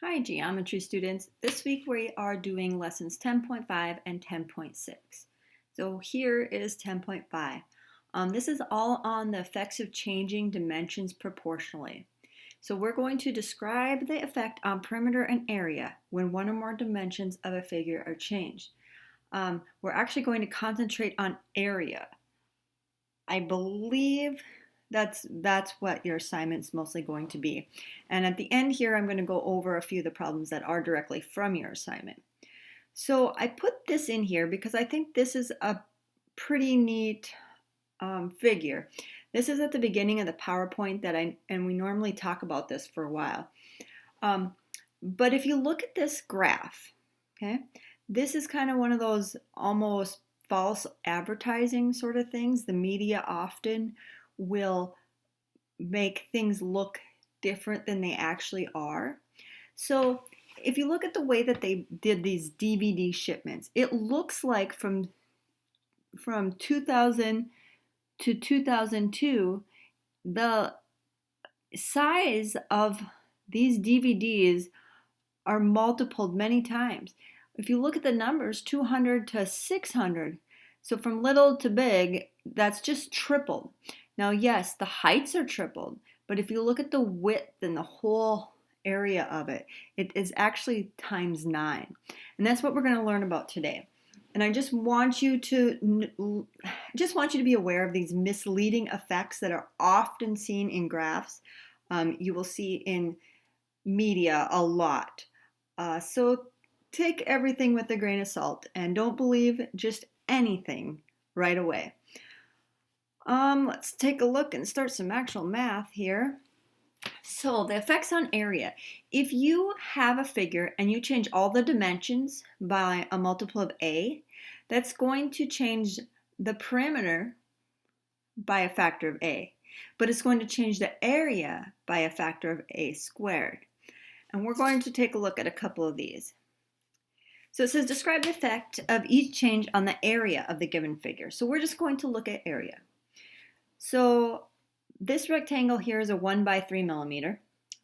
Hi, geometry students. This week we are doing lessons 10.5 and 10.6. So here is 10.5. This is all on the effects of changing dimensions proportionally. So we're going to describe the effect on perimeter and area when one or more dimensions of a figure are changed. We're actually going to concentrate on area. I believe that's what your assignment's mostly going to be. And at the end here, I'm going to go over a few of the problems that are directly from your assignment. So I put this in here because I think this is a pretty neat figure. This is at the beginning of the PowerPoint and we normally talk about this for a while. But if you look at this graph, okay, this is kind of one of those almost false advertising sort of things. The media often will make things look different than they actually are. So if you look at the way that they did these DVD shipments, it looks like from 2000 to 2002, the size of these DVDs are multiplied many times. If you look at the numbers, 200 to 600, so from little to big, that's just tripled. Now, yes, the heights are tripled, but if you look at the width and the whole area of it, it is actually times 9. And that's what we're going to learn about today. And I just want you to be aware of these misleading effects that are often seen in graphs. You will see in media a lot. So take everything with a grain of salt and don't believe just anything right away. Let's take a look and start some actual math here. So the effects on area. If you have a figure and you change all the dimensions by a multiple of a, that's going to change the perimeter by a factor of a. But it's going to change the area by a factor of a squared. And we're going to take a look at a couple of these. So it says describe the effect of each change on the area of the given figure. So we're just going to look at area. So this rectangle here is a 1 by 3 millimeter.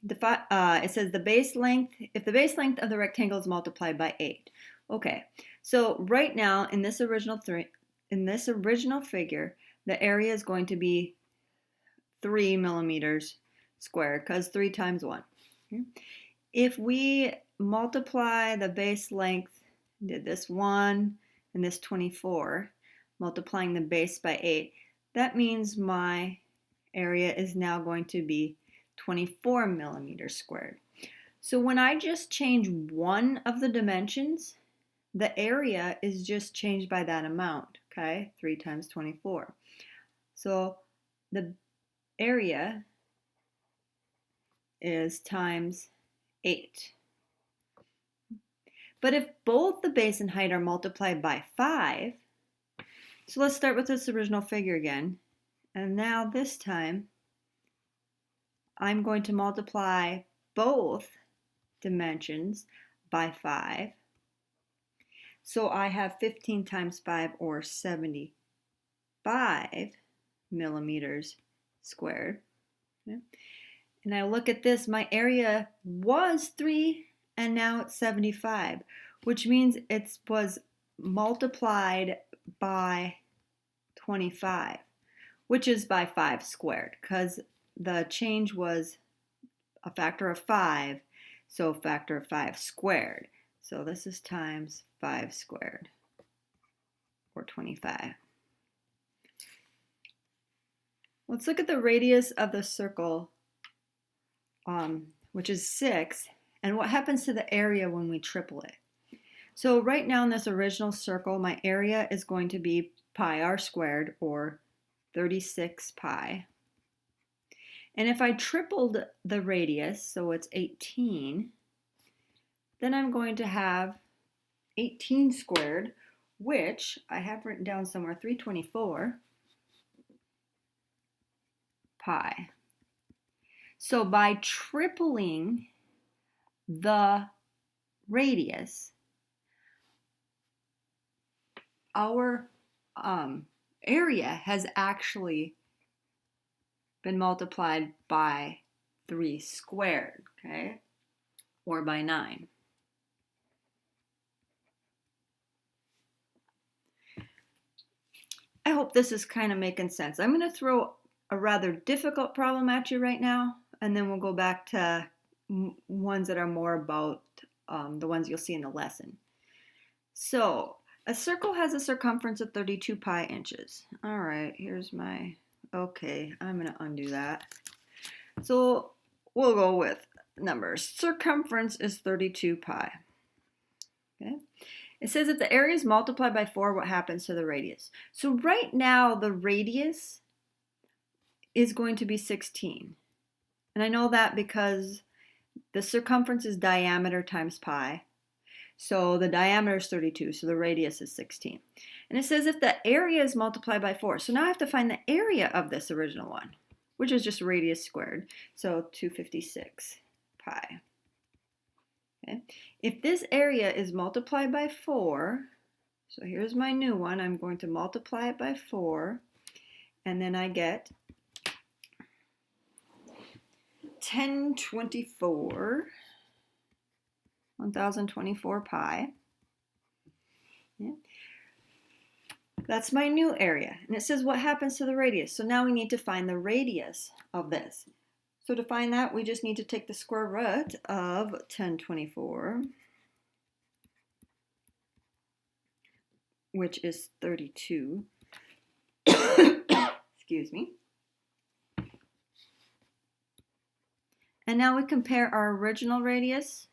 It says the base length, if the base length of the rectangle is multiplied by 8. Okay, so right now in this original figure, the area is going to be 3 millimeters squared because 3 times 1. Okay. If we multiply the base length, did this 1 and this 24, multiplying the base by 8, that means my area is now going to be 24 millimeters squared. So when I just change one of the dimensions, the area is just changed by that amount, okay? 3 times 24. So the area is times 8. But if both the base and height are multiplied by 5, so let's start with this original figure again. And now this time, I'm going to multiply both dimensions by 5. So I have 15 times 5 or 75 millimeters squared. Okay. And I look at this, my area was 3 and now it's 75, which means it was multiplied by 25, which is by 5 squared, because the change was a factor of 5, so factor of 5 squared. So this is times 5 squared, or 25. Let's look at the radius of the circle, which is 6, and what happens to the area when we triple it. So right now in this original circle, my area is going to be pi r squared, or 36 pi. And if I tripled the radius, so it's 18, then I'm going to have 18 squared, which I have written down somewhere, 324 pi. So by tripling the radius, our area has actually been multiplied by 3 squared, okay? or by 9. I hope this is kind of making sense. I'm going to throw a rather difficult problem at you right now, and then we'll go back to ones that are more about the ones you'll see in the lesson. So a circle has a circumference of 32 pi inches. All right, here's my, okay, I'm going to undo that. So we'll go with numbers. Circumference is 32 pi. Okay. It says if the area is multiplied by 4, what happens to the radius? So right now, the radius is going to be 16. And I know that because the circumference is diameter times pi. So the diameter is 32, so the radius is 16. And it says if the area is multiplied by 4. So now I have to find the area of this original one, which is just radius squared. So 256 pi. Okay. If this area is multiplied by 4, so here's my new one, I'm going to multiply it by 4, and then I get 1024 pi. Yeah. That's my new area, and it says what happens to the radius. So now we need to find the radius of this. So to find that, we just need to take the square root of 1024, which is 32. Excuse me. And now we compare our original radius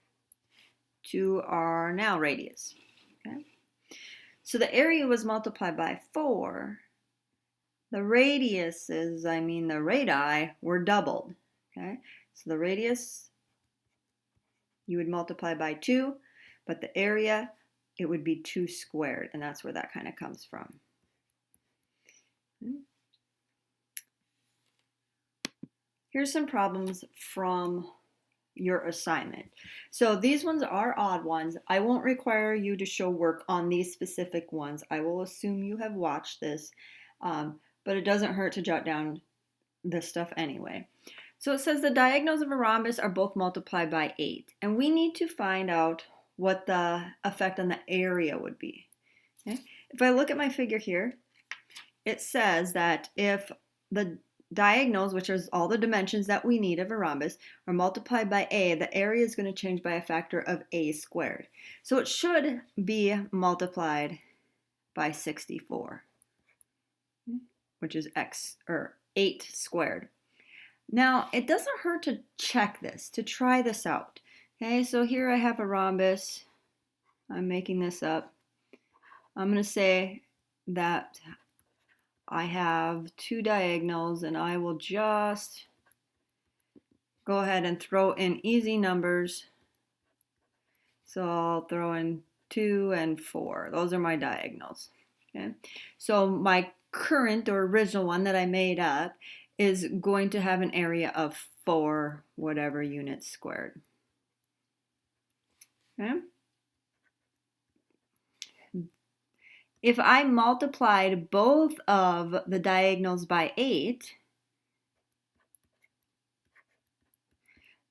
to our now radius. Okay? So the area was multiplied by 4. The radiuses, the radii, were doubled. Okay? So the radius, you would multiply by 2, but the area, it would be 2 squared, and that's where that kind of comes from. Here's some problems from your assignment. So these ones are odd ones. I won't require you to show work on these specific ones. I will assume you have watched this, but it doesn't hurt to jot down this stuff anyway. So it says the diagonals of a rhombus are both multiplied by 8, and we need to find out what the effect on the area would be. Okay? If I look at my figure here, it says that if the diagonals, which is all the dimensions that we need of a rhombus, are multiplied by a, the area is going to change by a factor of a squared. So it should be multiplied by 64, which is 8 squared. Now, it doesn't hurt to check this, to try this out. Okay, so here I have a rhombus. I'm making this up. I'm going to say that I have 2 diagonals, and I will just go ahead and throw in easy numbers. So I'll throw in 2 and 4. Those are my diagonals. Okay, so my current or original one that I made up is going to have an area of 4 whatever units squared. Okay? If I multiplied both of the diagonals by 8,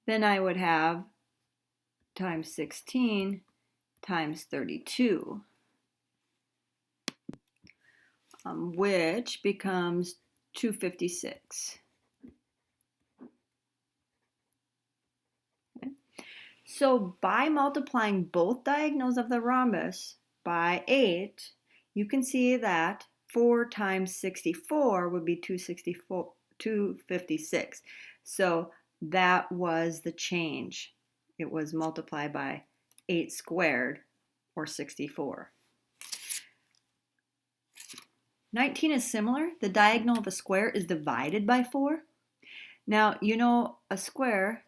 then I would have times 16 times 32, which becomes 256. Okay. So by multiplying both diagonals of the rhombus by 8, you can see that 4 times 64 would be 256. So that was the change. It was multiplied by 8 squared, or 64. 19 is similar. The diagonal of a square is divided by 4. Now, you know a square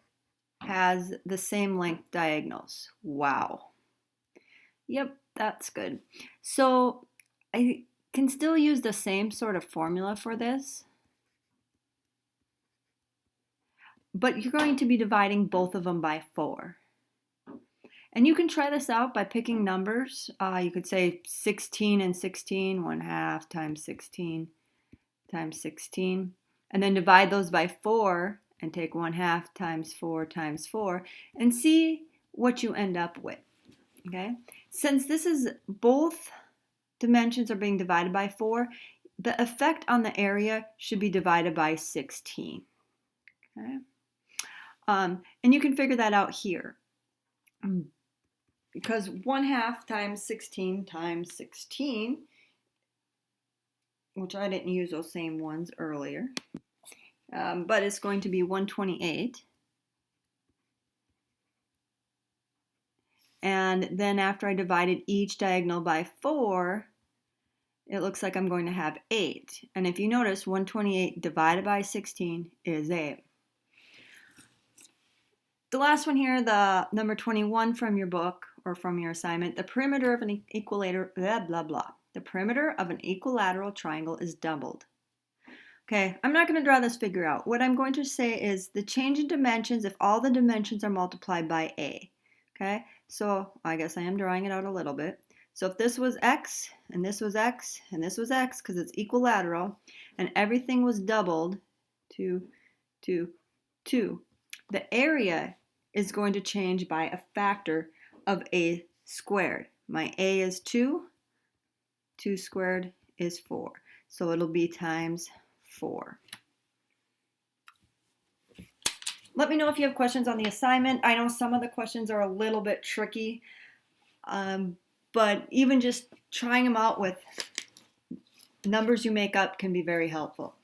has the same length diagonals. Wow. Yep, that's good. So I can still use the same sort of formula for this, but you're going to be dividing both of them by 4. And you can try this out by picking numbers. You could say 16 and 16, 1/2 times 16 times 16, and then divide those by 4 and take 1/2 times 4 times 4, and see what you end up with. Okay? Since this is both dimensions are being divided by 4, the effect on the area should be divided by 16. Okay? And you can figure that out here. Because 1/2 times 16 times 16, which I didn't use those same ones earlier, but it's going to be 128. And then after I divided each diagonal by 4, it looks like I'm going to have 8. And if you notice, 128 divided by 16 is 8. The last one here, the number 21 from your book or from your assignment, the perimeter of an equilateral, blah, blah, blah. The perimeter of an equilateral triangle is doubled. Okay, I'm not going to draw this figure out. What I'm going to say is the change in dimensions if all the dimensions are multiplied by a. Okay, so I guess I am drawing it out a little bit. So if this was x, and this was x, and this was x, because it's equilateral, and everything was doubled to 2, the area is going to change by a factor of a squared. My a is 2, 2 squared is 4. So it'll be times 4. Let me know if you have questions on the assignment. I know some of the questions are a little bit tricky, but even just trying them out with numbers you make up can be very helpful.